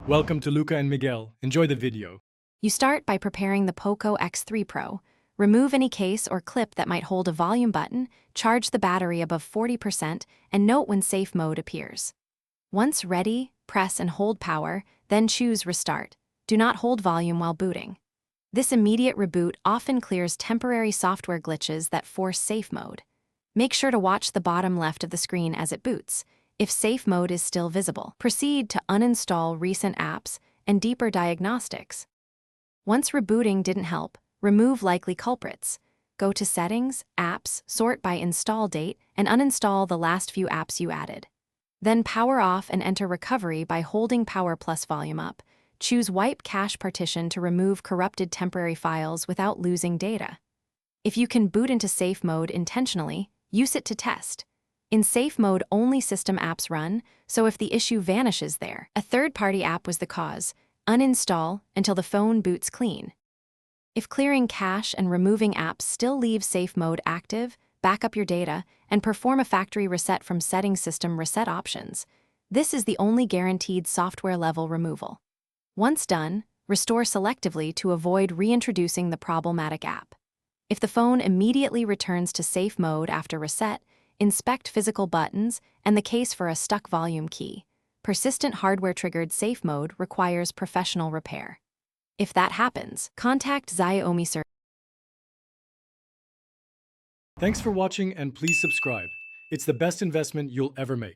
Welcome to Luca and Miguel. Enjoy the video. You start by preparing the Poco X3 Pro. Remove any case or clip that might hold a volume button, charge the battery above 40%, and note when safe mode appears. Once ready, press and hold power, then choose Restart. Do not hold volume while booting. This immediate reboot often clears temporary software glitches that force safe mode. Make sure to watch the bottom left of the screen as it boots. If safe mode is still visible, proceed to uninstall recent apps and deeper diagnostics. Once rebooting didn't help, remove likely culprits. Go to Settings, Apps, sort by install date, and uninstall the last few apps you added. Then power off and enter recovery by holding power plus volume up. Choose Wipe Cache Partition to remove corrupted temporary files without losing data. If you can boot into safe mode intentionally, use it to test. In safe mode, only system apps run, so if the issue vanishes there, a third-party app was the cause. Uninstall until the phone boots clean. If clearing cache and removing apps still leaves safe mode active, back up your data and perform a factory reset from Setting System Reset options. This is the only guaranteed software-level removal. Once done, restore selectively to avoid reintroducing the problematic app. If the phone immediately returns to safe mode after reset, inspect physical buttons and the case for a stuck volume key. Persistent hardware-triggered safe mode requires professional repair. If that happens, contact Xiaomi Service. Thanks for watching and please subscribe. It's the best investment you'll ever make.